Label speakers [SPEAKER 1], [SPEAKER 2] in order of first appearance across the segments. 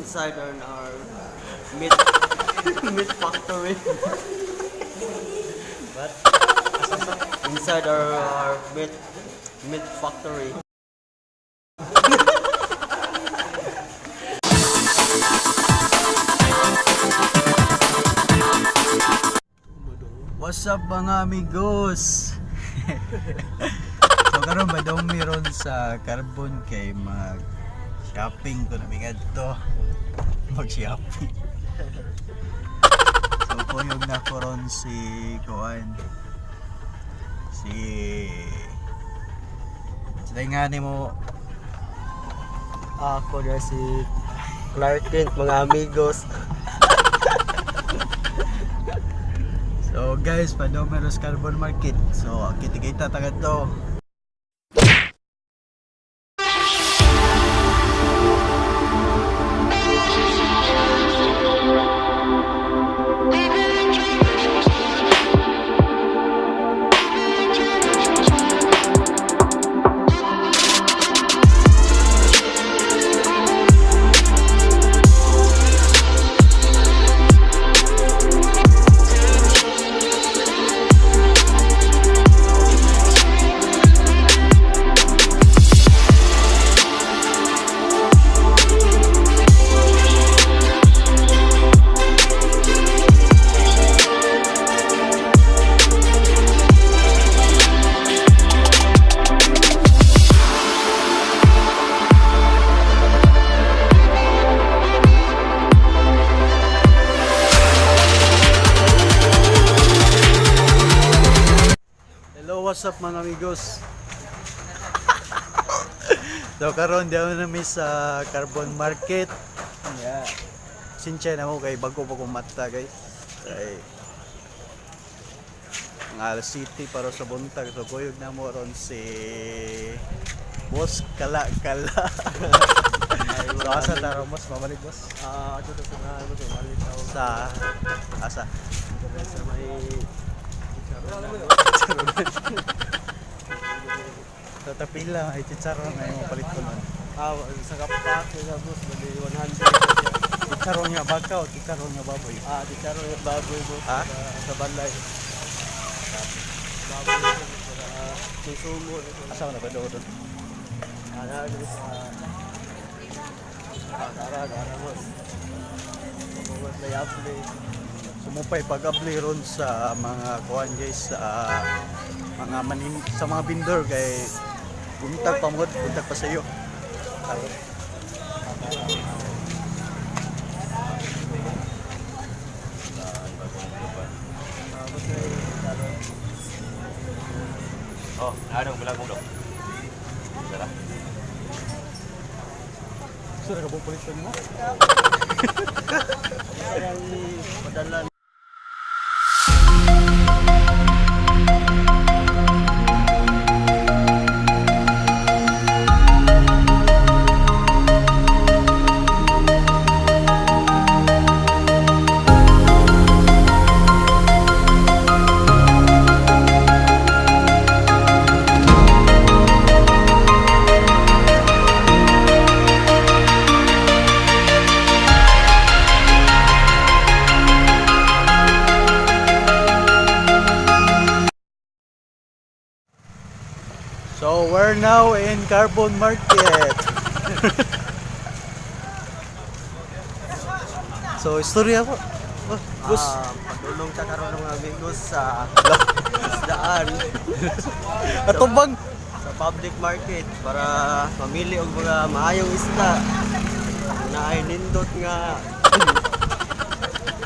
[SPEAKER 1] inside our meat meat factory.
[SPEAKER 2] What?
[SPEAKER 1] Inside our meat factory.
[SPEAKER 2] What's up mga amigos? So karon ba daw meron sa Carbon kay mag shopping ko na bigad to. Mag shopping. So kuyog na ko ron si Kuan. Sila nga ni mo.
[SPEAKER 1] Ako na si Clark Kent, mga amigos.
[SPEAKER 2] So guys, Padomeros Carbon Market. So kita-kita tagad to. What's up mga amigos? So karon di ako na miss sa Carbon Market. Yeah. Sinsya na mo kay bago pa kong mata guys. Ay ang city para sa buntag. So kuyog na mo ron si Boss Kala. So asa taro mas mamalik boss?
[SPEAKER 1] Ato to sa ano to malit
[SPEAKER 2] Sa asa?
[SPEAKER 1] sa may
[SPEAKER 2] So tapila ay chicharon na yung palit ko nun.
[SPEAKER 1] sa kapak sa bus bali 100.
[SPEAKER 2] Chicharon nga baka o chicharon nga baboy?
[SPEAKER 1] Titaro yung baboy mo
[SPEAKER 2] Ha?
[SPEAKER 1] sa balay. Baboy para susumo.
[SPEAKER 2] Asa na ba doon?
[SPEAKER 1] Ana dito sa Dara boss. Pagbuhat na yapli.
[SPEAKER 2] Sumupay pag-apply ron sa mga kuhan guys sa mga vendor kay buntag pa mo, buntag pa sa iyo.
[SPEAKER 3] Oh, ano bulag mo do? Tara.
[SPEAKER 2] Sura ka po politan mo?
[SPEAKER 1] Parang padalan.
[SPEAKER 2] So we're now in Carbon Market. So istorya po. Oh, boss.
[SPEAKER 1] Pagdulong ta karon ng mga amigos sa isdaan
[SPEAKER 2] Ato bang
[SPEAKER 1] sa public market para mamili og mga maayong isda na ay nindot nga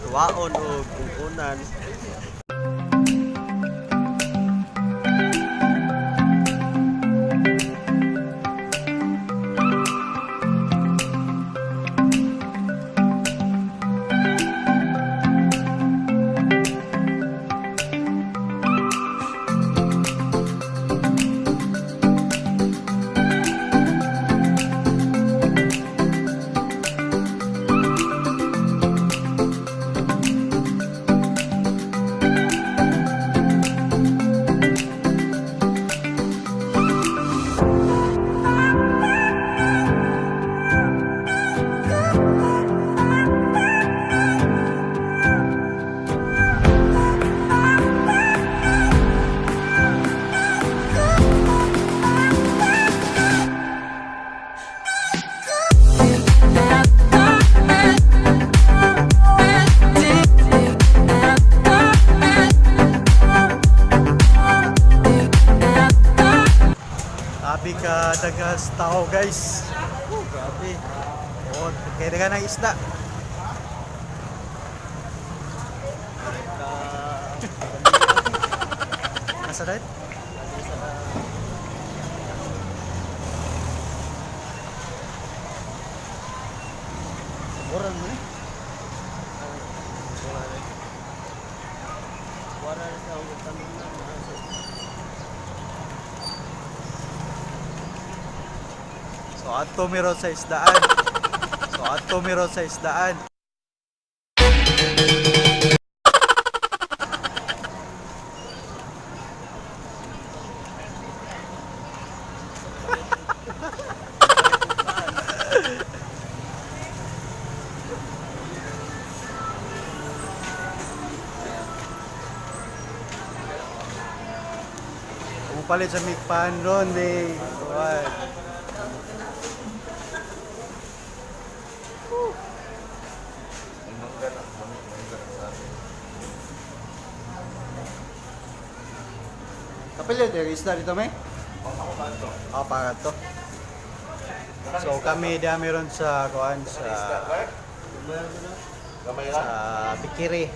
[SPEAKER 1] tuwaon o kukunan.
[SPEAKER 2] Lawas tao guys.
[SPEAKER 1] Grabe.
[SPEAKER 2] Oo, kaya ka ng isda.
[SPEAKER 1] Ka...
[SPEAKER 2] Nasa rin?
[SPEAKER 1] Oran mo eh. Wala na sa ulit tanong na.
[SPEAKER 2] So ato meron sa isdaan. So ato meron sa isdaan. Upalit sa mikpan ron eh. Right. Kapil yun, isda dito may? Para to. So kami meron sa kuan sa
[SPEAKER 3] Gamay
[SPEAKER 2] sa Pikiri.